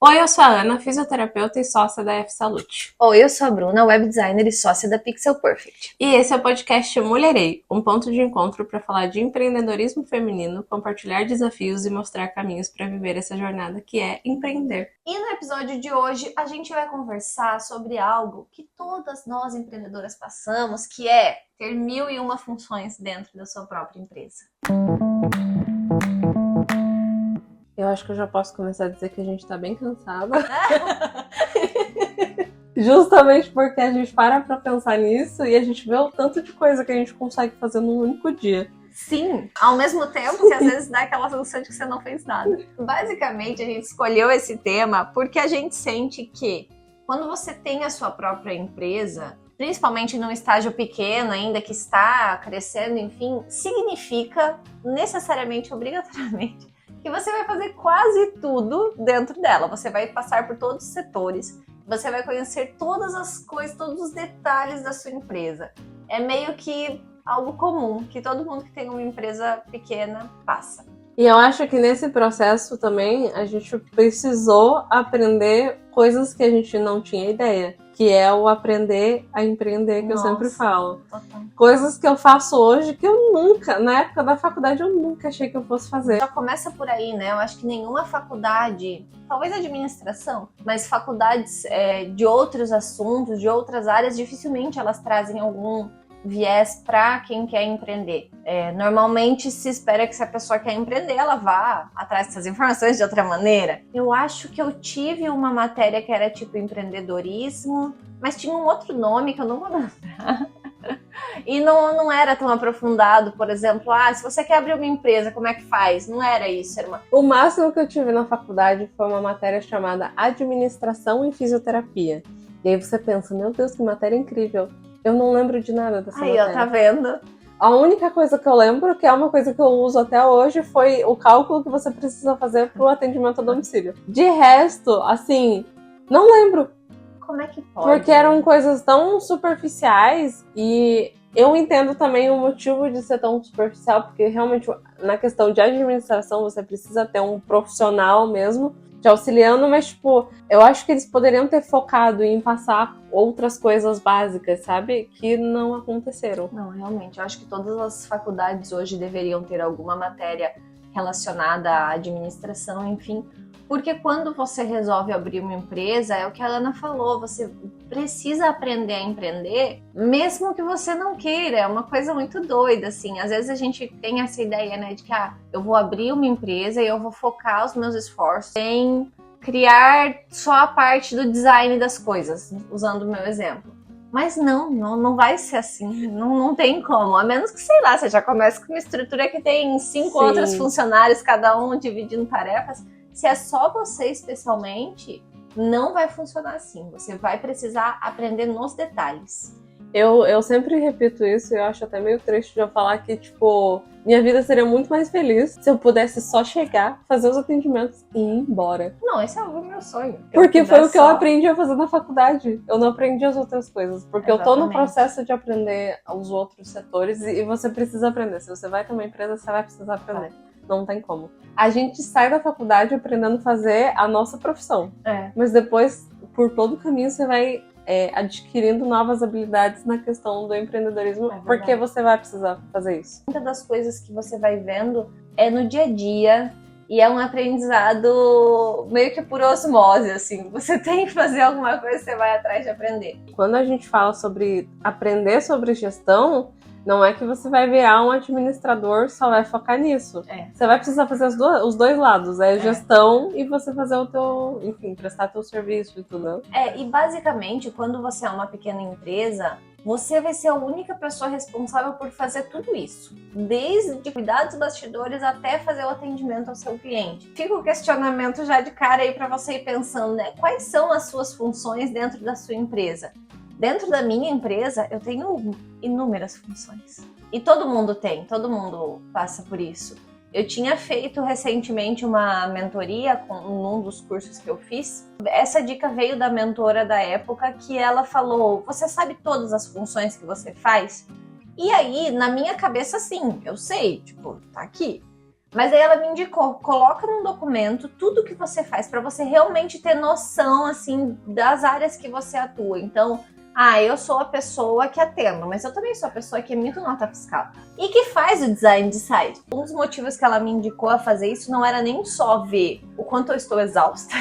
Oi, eu sou a Ana, fisioterapeuta e sócia da F-Salute. Oi, eu sou a Bruna, web designer e sócia da Pixel Perfect. E esse é o podcast Mulherei, um ponto de encontro para falar de empreendedorismo feminino, compartilhar desafios e mostrar caminhos para viver essa jornada que é empreender. E no episódio de hoje a gente vai conversar sobre algo que todas nós empreendedoras passamos, que é ter 1001 funções dentro da sua própria empresa. Eu acho que eu já posso começar a dizer que a gente tá bem cansada. Justamente porque a gente para pra pensar nisso e a gente vê o tanto de coisa que a gente consegue fazer num único dia. Sim, ao mesmo tempo que às vezes dá aquela sensação de que você não fez nada. Basicamente, a gente escolheu esse tema porque a gente sente que quando você tem a sua própria empresa, principalmente num estágio pequeno ainda, que está crescendo, enfim, significa necessariamente, obrigatoriamente, que você vai fazer quase tudo dentro dela. Você vai passar por todos os setores, você vai conhecer todas as coisas, todos os detalhes da sua empresa. É meio que algo comum, que todo mundo que tem uma empresa pequena passa. E eu acho que nesse processo também a gente precisou aprender coisas que a gente não tinha ideia, que é o aprender a empreender, que eu sempre falo. Total. Coisas que eu faço hoje que eu nunca, na época da faculdade, eu nunca achei que eu fosse fazer. Já começa por aí, né? Eu acho que nenhuma faculdade, talvez administração, mas faculdades de outros assuntos, de outras áreas, dificilmente elas trazem algum viés para quem quer empreender. Normalmente se espera que se a pessoa quer empreender, ela vá atrás dessas informações de outra maneira. Eu acho que eu tive uma matéria que era tipo empreendedorismo, mas tinha um outro nome que eu não vou lembrar. E não era tão aprofundado, por exemplo, se você quer abrir uma empresa, como é que faz? Não era isso, era O máximo que eu tive na faculdade foi uma matéria chamada Administração em Fisioterapia. E aí você pensa, meu Deus, que matéria incrível. Eu não lembro de nada dessa matéria. Aí, ó, tá vendo? A única coisa que eu lembro, que é uma coisa que eu uso até hoje, foi o cálculo que você precisa fazer pro atendimento a domicílio. De resto, assim, não lembro. Como é que pode? Porque eram coisas tão superficiais e eu entendo também o motivo de ser tão superficial, porque realmente na questão de administração você precisa ter um profissional mesmo te auxiliando, mas tipo, eu acho que eles poderiam ter focado em passar outras coisas básicas, sabe? Que não aconteceram. Não, realmente, eu acho que todas as faculdades hoje deveriam ter alguma matéria relacionada à administração, enfim, porque quando você resolve abrir uma empresa, é o que a Ana falou, você precisa aprender a empreender, mesmo que você não queira, é uma coisa muito doida, assim. Às vezes a gente tem essa ideia, né, de que eu vou abrir uma empresa e eu vou focar os meus esforços em criar só a parte do design das coisas, usando o meu exemplo. Mas não vai ser assim, não tem como, a menos que, sei lá, você já comece com uma estrutura que tem 5 outros funcionários, cada um dividindo tarefas. Se é só você especialmente, não vai funcionar assim. Você vai precisar aprender nos detalhes. Eu sempre repito isso e eu acho até meio triste de eu falar que, tipo, minha vida seria muito mais feliz se eu pudesse só chegar, fazer os atendimentos e ir embora. Não, esse é o meu sonho. Porque foi o que eu aprendi a fazer na faculdade. Eu não aprendi as outras coisas. Porque eu tô no processo de aprender os outros setores e você precisa aprender. Se você vai ter uma empresa, você vai precisar aprender. Não tem como. A gente sai da faculdade aprendendo a fazer a nossa profissão. Mas depois, por todo o caminho, você vai adquirindo novas habilidades na questão do empreendedorismo, porque você vai precisar fazer isso. Muitas das coisas que você vai vendo é no dia a dia e é um aprendizado meio que por osmose, assim. Você tem que fazer alguma coisa, você vai atrás de aprender. Quando a gente fala sobre aprender sobre gestão, não é que você vai virar um administrador, só vai focar nisso. Você vai precisar fazer os dois lados, gestão e você fazer o teu, enfim, prestar teu serviço e tudo. E basicamente, quando você é uma pequena empresa, você vai ser a única pessoa responsável por fazer tudo isso. Desde cuidar dos bastidores até fazer o atendimento ao seu cliente. Fica o questionamento já de cara aí para você ir pensando, né? Quais são as suas funções dentro da sua empresa? Dentro da minha empresa, eu tenho inúmeras funções. E todo mundo passa por isso. Eu tinha feito recentemente uma mentoria num dos cursos que eu fiz. Essa dica veio da mentora da época, que ela falou, você sabe todas as funções que você faz? E aí, na minha cabeça, sim, eu sei, tipo, tá aqui. Mas aí ela me indicou, coloca num documento tudo que você faz para você realmente ter noção, assim, das áreas que você atua. Então, eu sou a pessoa que atendo, mas eu também sou a pessoa que emite nota fiscal e que faz o design de site. Um dos motivos que ela me indicou a fazer isso não era nem só ver o quanto eu estou exausta,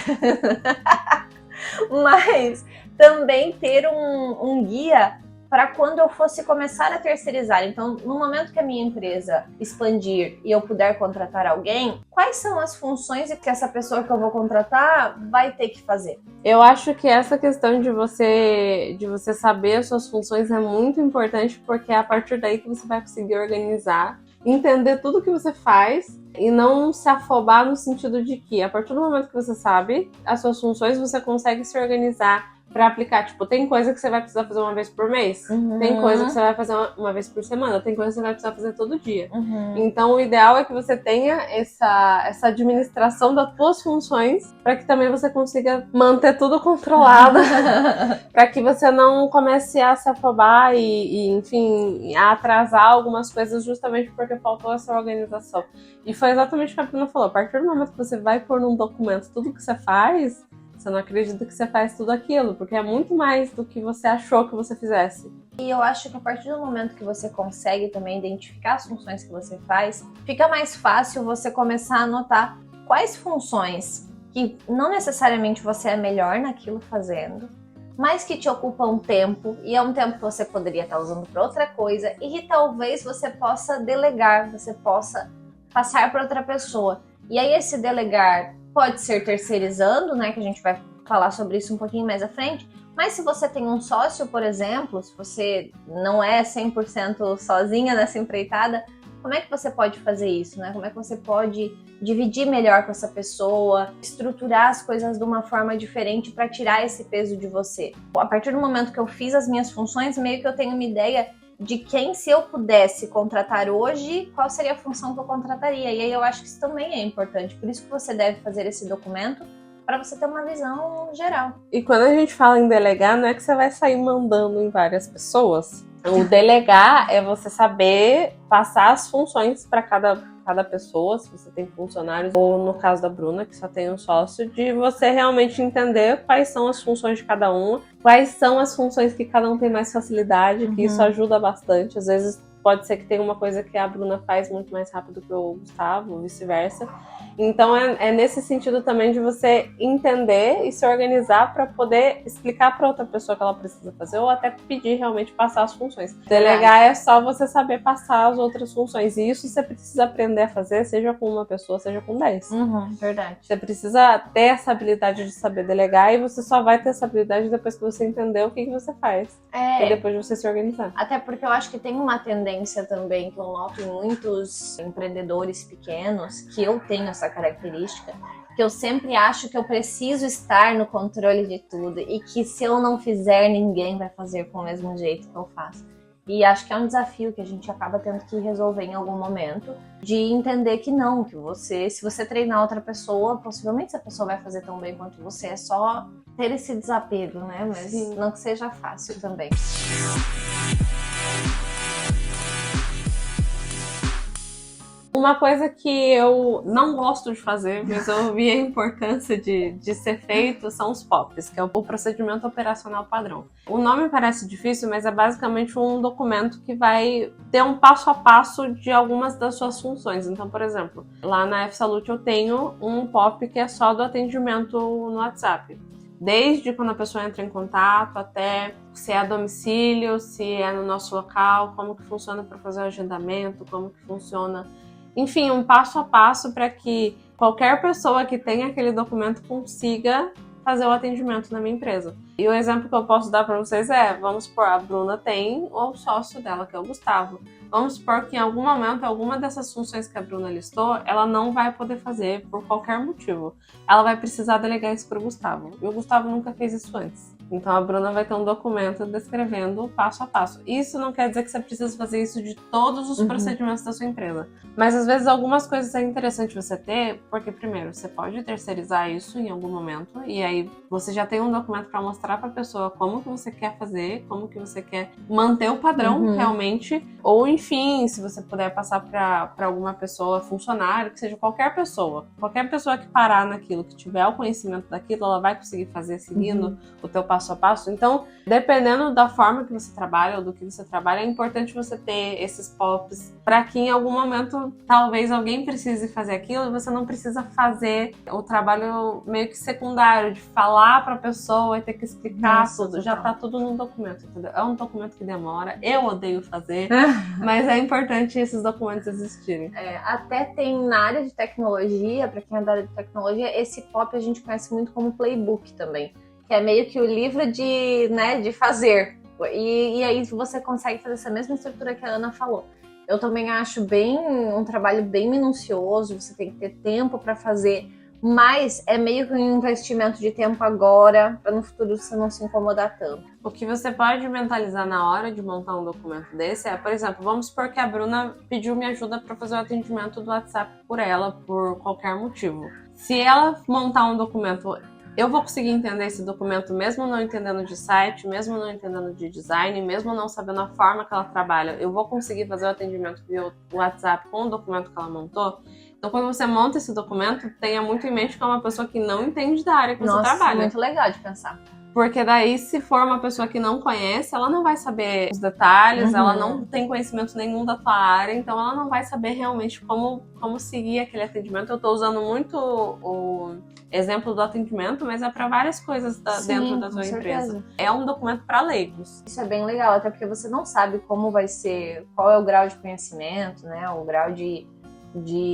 mas também ter um guia para quando eu fosse começar a terceirizar. Então, no momento que a minha empresa expandir e eu puder contratar alguém, quais são as funções que essa pessoa que eu vou contratar vai ter que fazer? Eu acho que essa questão de você saber as suas funções é muito importante, porque é a partir daí que você vai conseguir organizar, entender tudo que você faz e não se afobar no sentido de que, a partir do momento que você sabe as suas funções, você consegue se organizar pra aplicar. Tipo, tem coisa que você vai precisar fazer uma vez por mês, tem coisa que você vai fazer uma vez por semana, tem coisa que você vai precisar fazer todo dia. Então, o ideal é que você tenha essa administração das suas funções, para que também você consiga manter tudo controlado, para que você não comece a se afobar e, enfim, a atrasar algumas coisas justamente porque faltou essa organização. E foi exatamente o que a Bruna falou. A partir do momento que você vai pôr num documento tudo que você faz, você não acredita que você faz tudo aquilo, porque é muito mais do que você achou que você fizesse. E eu acho que a partir do momento que você consegue também identificar as funções que você faz, fica mais fácil você começar a notar quais funções que não necessariamente você é melhor naquilo fazendo, mas que te ocupam tempo, e é um tempo que você poderia estar usando para outra coisa, e que talvez você possa delegar, você possa passar para outra pessoa. E aí esse delegar pode ser terceirizando, né, que a gente vai falar sobre isso um pouquinho mais à frente, mas se você tem um sócio, por exemplo, se você não é 100% sozinha nessa empreitada, como é que você pode fazer isso, né? Como é que você pode dividir melhor com essa pessoa, estruturar as coisas de uma forma diferente para tirar esse peso de você? A partir do momento que eu fiz as minhas funções, meio que eu tenho uma ideia de quem, se eu pudesse contratar hoje, qual seria a função que eu contrataria. E aí eu acho que isso também é importante. Por isso que você deve fazer esse documento, para você ter uma visão geral. E quando a gente fala em delegar, não é que você vai sair mandando em várias pessoas. O delegar é você saber passar as funções para cada pessoa, se você tem funcionários, ou no caso da Bruna, que só tem um sócio, de você realmente entender quais são as funções de cada uma, quais são as funções que cada um tem mais facilidade, que isso ajuda bastante. Às vezes pode ser que tenha uma coisa que a Bruna faz muito mais rápido que o Gustavo, ou vice-versa. Então é nesse sentido também de você entender e se organizar para poder explicar para outra pessoa que ela precisa fazer, ou até pedir realmente passar as funções. Delegar é só você saber passar as outras funções, e isso você precisa aprender a fazer, seja com uma pessoa, seja com 10. Verdade. Você precisa ter essa habilidade de saber delegar, e você só vai ter essa habilidade depois que você entender o que você faz. E depois de você se organizar. Até porque eu acho que tem uma tendência também que eu noto em muitos empreendedores pequenos, que eu tenho essa característica, que eu sempre acho que eu preciso estar no controle de tudo e que se eu não fizer, ninguém vai fazer com o mesmo jeito que eu faço. E acho que é um desafio que a gente acaba tendo que resolver em algum momento, de entender que não, que você, se você treinar outra pessoa, possivelmente essa pessoa vai fazer tão bem quanto você, é só ter esse desapego, né? Mas Sim. não que seja fácil também. Uma coisa que eu não gosto de fazer, mas eu vi a importância de ser feito, são os POPs, que é o Procedimento Operacional Padrão. O nome parece difícil, mas é basicamente um documento que vai ter um passo a passo de algumas das suas funções. Então, por exemplo, lá na F-Salute eu tenho um POP que é só do atendimento no WhatsApp. Desde quando a pessoa entra em contato, até se é a domicílio, se é no nosso local, como que funciona para fazer o agendamento, como que funciona... Enfim, um passo a passo para que qualquer pessoa que tenha aquele documento consiga fazer o atendimento na minha empresa. E o exemplo que eu posso dar para vocês é, vamos supor, a Bruna tem o sócio dela, que é o Gustavo. Vamos supor que em algum momento, alguma dessas funções que a Bruna listou, ela não vai poder fazer por qualquer motivo. Ela vai precisar delegar isso para o Gustavo. E o Gustavo nunca fez isso antes. Então a Bruna vai ter um documento descrevendo o passo a passo. Isso não quer dizer que você precisa fazer isso de todos os procedimentos da sua empresa. Mas às vezes algumas coisas é interessante você ter, porque primeiro, você pode terceirizar isso em algum momento, e aí você já tem um documento para mostrar para a pessoa como que você quer fazer, como que você quer manter o padrão realmente, ou enfim, se você puder passar para alguma pessoa, funcionário, que seja qualquer pessoa que parar naquilo, que tiver o conhecimento daquilo, ela vai conseguir fazer seguindo o teu passo a passo. Então, dependendo da forma que você trabalha ou do que você trabalha, é importante você ter esses POPs para que em algum momento talvez alguém precise fazer aquilo e você não precisa fazer o trabalho meio que secundário de falar para a pessoa e ter que explicar tudo. Já tá tudo no documento, entendeu? É um documento que demora, eu odeio fazer, mas é importante esses documentos existirem. Até tem na área de tecnologia, para quem é da área de tecnologia, esse POP a gente conhece muito como playbook também, que é meio que o livro de fazer. E aí você consegue fazer essa mesma estrutura que a Ana falou. Eu também acho um trabalho bem minucioso, você tem que ter tempo para fazer, mas é meio que um investimento de tempo agora, para no futuro você não se incomodar tanto. O que você pode mentalizar na hora de montar um documento desse é, por exemplo, vamos supor que a Bruna pediu minha ajuda para fazer o atendimento do WhatsApp por ela, por qualquer motivo. Se ela montar um documento, eu vou conseguir entender esse documento mesmo não entendendo de site, mesmo não entendendo de design, mesmo não sabendo a forma que ela trabalha, eu vou conseguir fazer o atendimento via WhatsApp com o documento que ela montou. Então, quando você monta esse documento, tenha muito em mente que é uma pessoa que não entende da área que você trabalha. Muito legal de pensar. Porque daí, se for uma pessoa que não conhece, ela não vai saber os detalhes, ela não tem conhecimento nenhum da tua área, então ela não vai saber realmente como seguir aquele atendimento. Eu tô usando muito o exemplo do atendimento, mas é para várias coisas dentro da tua empresa. É um documento para leigos. Isso é bem legal, até porque você não sabe como vai ser, qual é o grau de conhecimento, né, o grau de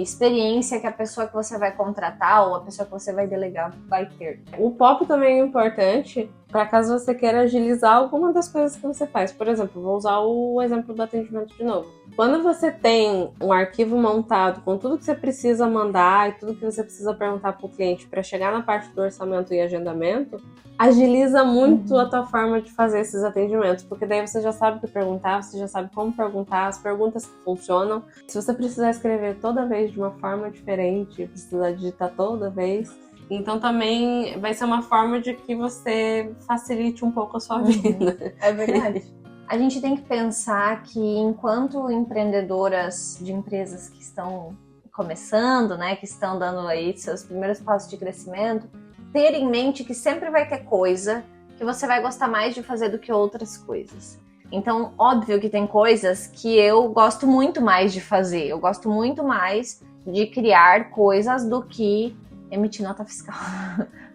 experiência que a pessoa que você vai contratar ou a pessoa que você vai delegar vai ter. O POP também é importante para caso você queira agilizar alguma das coisas que você faz. Por exemplo, vou usar o exemplo do atendimento de novo. Quando você tem um arquivo montado com tudo que você precisa mandar e tudo que você precisa perguntar para o cliente para chegar na parte do orçamento e agendamento, agiliza muito a tua forma de fazer esses atendimentos, porque daí você já sabe o que perguntar, você já sabe como perguntar, as perguntas que funcionam. Se você precisar escrever toda vez de uma forma diferente, precisar digitar toda vez, então também vai ser uma forma de que você facilite um pouco a sua vida. É verdade. A gente tem que pensar que enquanto empreendedoras de empresas que estão começando, né, que estão dando aí seus primeiros passos de crescimento, ter em mente que sempre vai ter coisa que você vai gostar mais de fazer do que outras coisas. Então, óbvio que tem coisas que eu gosto muito mais de fazer. Eu gosto muito mais de criar coisas do que emitir nota fiscal,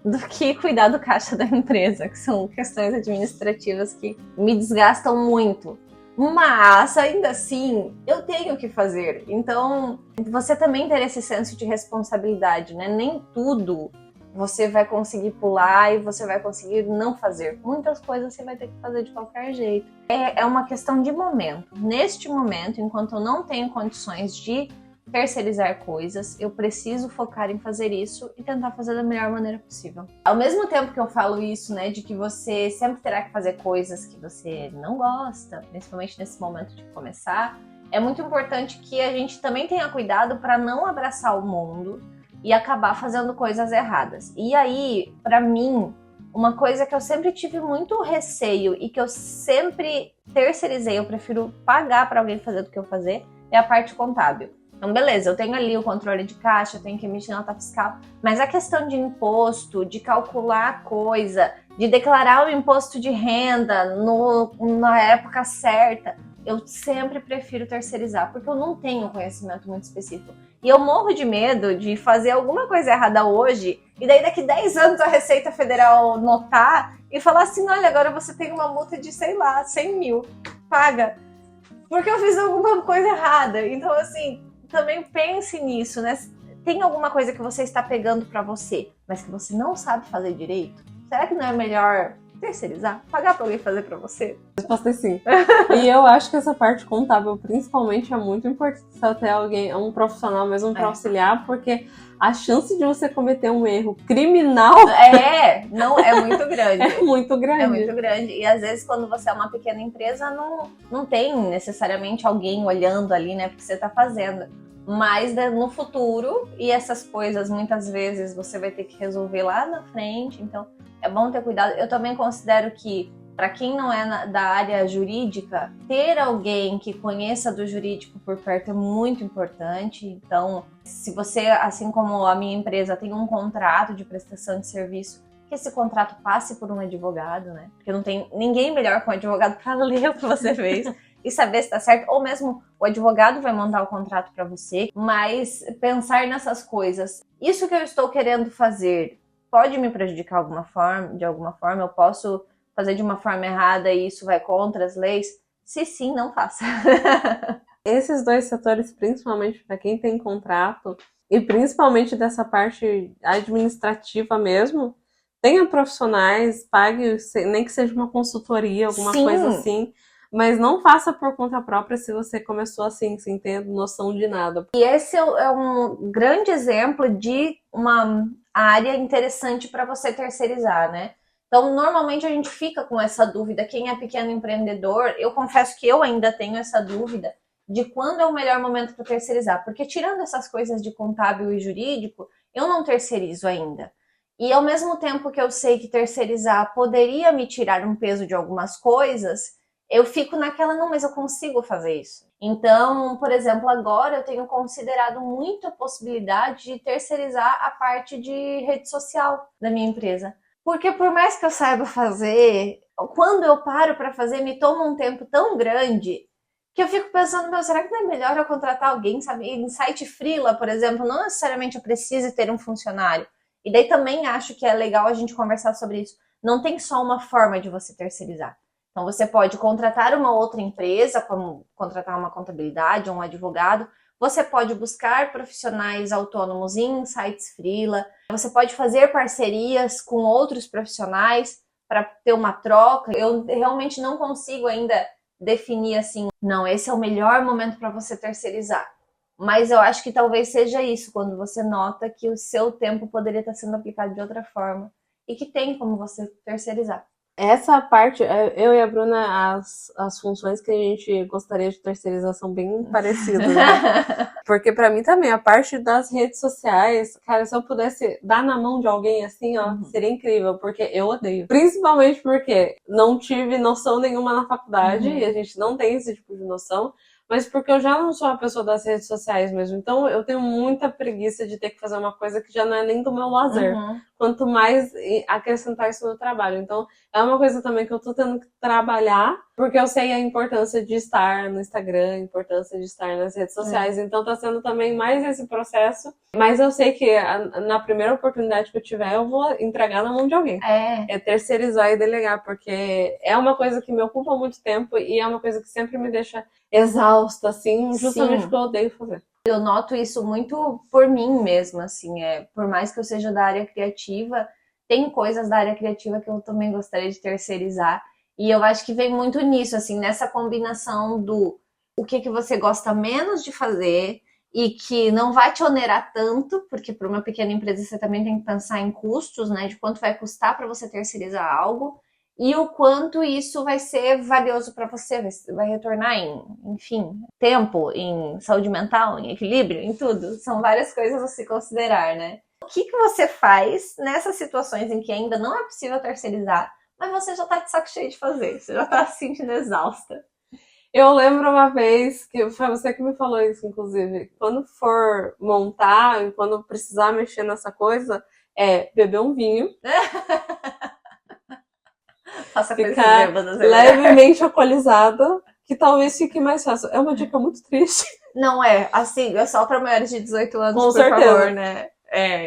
do que cuidar do caixa da empresa, que são questões administrativas que me desgastam muito. Mas, ainda assim, eu tenho que fazer. Então, você também ter esse senso de responsabilidade, né? Nem tudo você vai conseguir pular e você vai conseguir não fazer. Muitas coisas você vai ter que fazer de qualquer jeito. É uma questão de momento. Neste momento, enquanto eu não tenho condições de terceirizar coisas, eu preciso focar em fazer isso e tentar fazer da melhor maneira possível. Ao mesmo tempo que eu falo isso, né, de que você sempre terá que fazer coisas que você não gosta, principalmente nesse momento de começar, é muito importante que a gente também tenha cuidado para não abraçar o mundo e acabar fazendo coisas erradas. E aí, para mim, uma coisa que eu sempre tive muito receio e que eu sempre terceirizei, eu prefiro pagar para alguém fazer do que eu fazer, é a parte contábil. Então, beleza, eu tenho ali o controle de caixa, eu tenho que emitir nota fiscal, mas a questão de imposto, de calcular a coisa, de declarar o imposto de renda na época certa, eu sempre prefiro terceirizar, porque eu não tenho conhecimento muito específico. E eu morro de medo de fazer alguma coisa errada hoje, e daí daqui 10 anos a Receita Federal notar e falar assim, olha, agora você tem uma multa de, sei lá, 100 mil, paga, porque eu fiz alguma coisa errada. Então, assim, também pense nisso, né? Tem alguma coisa que você está pegando para você, mas que você não sabe fazer direito? Será que não é melhor terceirizar? Pagar pra alguém fazer pra você? A resposta é sim. E eu acho que essa parte contábil, principalmente, é muito importante você ter alguém, um profissional mesmo para auxiliar, porque a chance de você cometer um erro criminal não é muito grande. É muito grande. É muito grande. E às vezes, quando você é uma pequena empresa, não tem necessariamente alguém olhando ali, né, porque você tá fazendo. Mas no futuro, e essas coisas muitas vezes você vai ter que resolver lá na frente, então é bom ter cuidado. Eu também considero que, para quem não é da área jurídica, ter alguém que conheça do jurídico por perto é muito importante. Então, se você, assim como a minha empresa, tem um contrato de prestação de serviço, que esse contrato passe por um advogado, né? Porque não tem ninguém melhor que um advogado para ler o que você fez e saber se está certo, ou mesmo o advogado vai mandar o contrato para você, mas pensar nessas coisas. Isso que eu estou querendo fazer pode me prejudicar de alguma forma? Eu posso fazer de uma forma errada e isso vai contra as leis? Se sim, não faça. Esses dois setores, principalmente para quem tem contrato, e principalmente dessa parte administrativa mesmo, tenha profissionais, pague, nem que seja uma consultoria, alguma coisa assim, mas não faça por conta própria se você começou assim, sem ter noção de nada. E esse é um grande exemplo de uma área interessante para você terceirizar, né? Então, normalmente a gente fica com essa dúvida. Quem é pequeno empreendedor, eu confesso que eu ainda tenho essa dúvida de quando é o melhor momento para terceirizar. Porque tirando essas coisas de contábil e jurídico, eu não terceirizo ainda. E ao mesmo tempo que eu sei que terceirizar poderia me tirar um peso de algumas coisas, eu fico naquela, não, mas eu consigo fazer isso. Então, por exemplo, agora eu tenho considerado muito a possibilidade de terceirizar a parte de rede social da minha empresa. Porque por mais que eu saiba fazer, quando eu paro para fazer, me toma um tempo tão grande que eu fico pensando, meu, será que não é melhor eu contratar alguém, sabe? Em site freela, por exemplo, não necessariamente eu precise ter um funcionário. E daí também acho que é legal a gente conversar sobre isso. Não tem só uma forma de você terceirizar. Então, você pode contratar uma outra empresa, como contratar uma contabilidade ou um advogado. Você pode buscar profissionais autônomos em sites freela. Você pode fazer parcerias com outros profissionais para ter uma troca. Eu realmente não consigo ainda definir assim, não, esse é o melhor momento para você terceirizar. Mas eu acho que talvez seja isso, quando você nota que o seu tempo poderia estar sendo aplicado de outra forma e que tem como você terceirizar. Essa parte, eu e a Bruna, as funções que a gente gostaria de terceirizar são bem parecidas, né? Porque pra mim também, a parte das redes sociais, cara, se eu pudesse dar na mão de alguém assim, ó, seria incrível, porque eu odeio. Principalmente porque não tive noção nenhuma na faculdade, e a gente não tem esse tipo de noção, mas porque eu já não sou uma pessoa das redes sociais mesmo. Então eu tenho muita preguiça de ter que fazer uma coisa que já não é nem do meu lazer. Quanto mais acrescentar isso no trabalho. Então é uma coisa também que eu tô tendo que trabalhar, porque eu sei a importância de estar no Instagram, a importância de estar nas redes sociais. Então tá sendo também mais esse processo. Mas eu sei que na primeira oportunidade que eu tiver, eu vou entregar na mão de alguém. É terceirizar e delegar, porque é uma coisa que me ocupa muito tempo e é uma coisa que sempre me deixa exausta, assim, justamente porque eu odeio fazer. Eu noto isso muito por mim mesma, assim, por mais que eu seja da área criativa, tem coisas da área criativa que eu também gostaria de terceirizar, e eu acho que vem muito nisso, assim, nessa combinação do o que você gosta menos de fazer e que não vai te onerar tanto, porque para uma pequena empresa você também tem que pensar em custos, né, de quanto vai custar para você terceirizar algo, e o quanto isso vai ser valioso para você, vai retornar enfim, tempo, em saúde mental, em equilíbrio, em tudo. São várias coisas a se considerar, né? O que você faz nessas situações em que ainda não é possível terceirizar, mas você já tá de saco cheio de fazer, você já tá se sentindo exausta? Eu lembro uma vez, que foi você que me falou isso, inclusive, quando for montar, quando precisar mexer nessa coisa, beber um vinho. Ficar levemente alcoolizada, que talvez fique mais fácil. É uma dica muito triste. Não é, assim, é só para maiores de 18 anos, com certeza. Favor, né?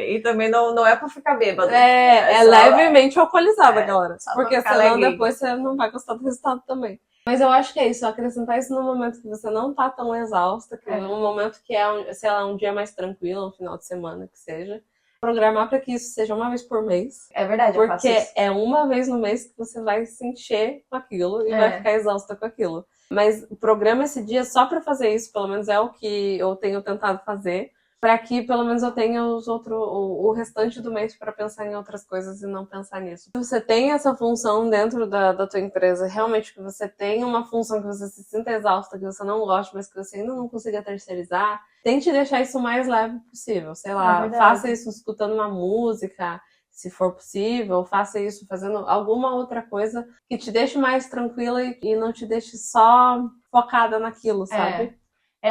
E também não é pra ficar bêbado. É só, levemente alcoolizada, galera. Porque senão depois você não vai gostar do resultado também. Mas eu acho que é isso, acrescentar isso no momento que você não tá tão exausta, que no momento que sei lá, um dia mais tranquilo, um final de semana que seja. programar para que isso seja uma vez por mês. É verdade, eu faço Porque isso. é uma vez no mês que você vai se encher com aquilo e vai ficar exausta com aquilo. Mas programa esse dia só para fazer isso, pelo menos é o que eu tenho tentado fazer, para que pelo menos eu tenha o restante do mês para pensar em outras coisas e não pensar nisso. Se você tem essa função dentro da tua empresa, realmente que você tem uma função que você se sinta exausta, que você não gosta, mas que você ainda não consiga terceirizar, tente deixar isso o mais leve possível. Sei lá, faça isso escutando uma música, se for possível, faça isso fazendo alguma outra coisa que te deixe mais tranquila e não te deixe só focada naquilo, sabe?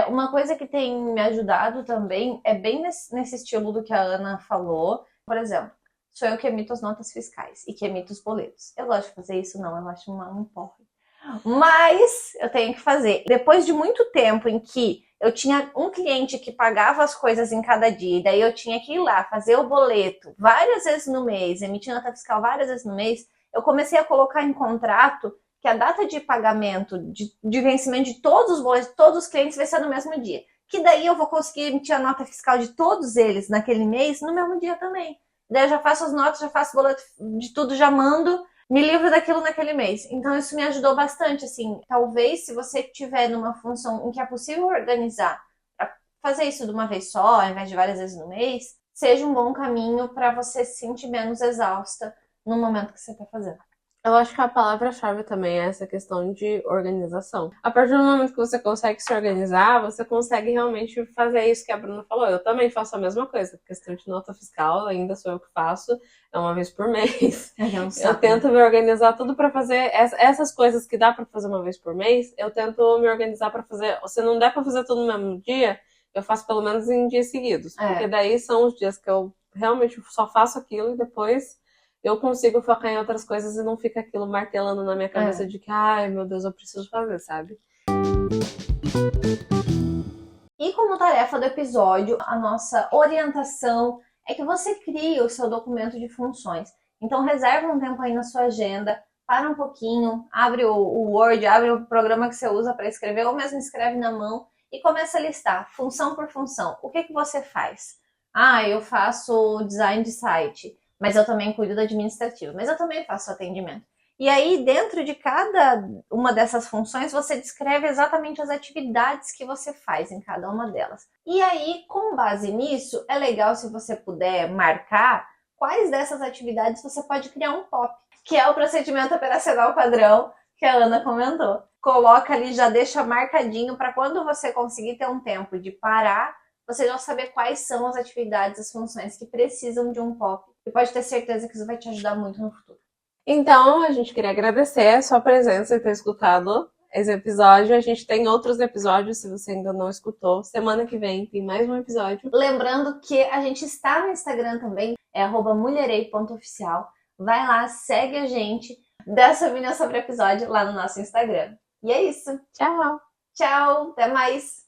Uma coisa que tem me ajudado também é bem nesse estilo do que a Ana falou. Por exemplo, sou eu que emito as notas fiscais e que emito os boletos. Eu gosto de fazer isso? Não, eu acho um porre. Mas eu tenho que fazer. Depois de muito tempo em que eu tinha um cliente que pagava as coisas em cada dia, e daí eu tinha que ir lá fazer o boleto várias vezes no mês, emitir nota fiscal várias vezes no mês, eu comecei a colocar em contrato que a data de pagamento, de vencimento de todos os boletos, de todos os clientes vai ser no mesmo dia. Que daí eu vou conseguir emitir a nota fiscal de todos eles naquele mês no mesmo dia também. Daí eu já faço as notas, já faço o boleto de tudo, já mando, me livro daquilo naquele mês. Então isso me ajudou bastante, assim. Talvez se você tiver numa função em que é possível organizar, para fazer isso de uma vez só, ao invés de várias vezes no mês, seja um bom caminho para você se sentir menos exausta no momento que você está fazendo. Eu acho que a palavra-chave também é essa questão de organização. A partir do momento que você consegue se organizar, você consegue realmente fazer isso que a Bruna falou. Eu também faço a mesma coisa. A questão de nota fiscal, ainda sou eu que faço, é uma vez por mês. Eu tento me organizar tudo para fazer essas coisas que dá para fazer uma vez por mês, eu tento me organizar para fazer. Se não der para fazer tudo no mesmo dia, eu faço pelo menos em dias seguidos. Porque daí são os dias que eu realmente só faço aquilo e depois eu consigo focar em outras coisas e não fica aquilo martelando na minha cabeça de que, ai meu Deus, eu preciso fazer, sabe? E como tarefa do episódio, a nossa orientação é que você crie o seu documento de funções. Então reserva um tempo aí na sua agenda, para um pouquinho, abre o Word, abre o programa que você usa para escrever, ou mesmo escreve na mão e começa a listar, função por função. O que você faz? Eu faço design de site, mas eu também cuido do administrativo, mas eu também faço atendimento. E aí, dentro de cada uma dessas funções, você descreve exatamente as atividades que você faz em cada uma delas. E aí, com base nisso, é legal se você puder marcar quais dessas atividades você pode criar um POP, que é o procedimento operacional padrão que a Ana comentou. Coloca ali, já deixa marcadinho para quando você conseguir ter um tempo de parar, você já saber quais são as atividades, as funções que precisam de um POP. E pode ter certeza que isso vai te ajudar muito no futuro. Então, a gente queria agradecer a sua presença e ter escutado esse episódio. A gente tem outros episódios, se você ainda não escutou. Semana que vem tem mais um episódio. Lembrando que a gente está no Instagram também, é @mulherei.oficial. Vai lá, segue a gente, dá sua opinião sobre o episódio lá no nosso Instagram. E é isso. Tchau! Tchau, até mais!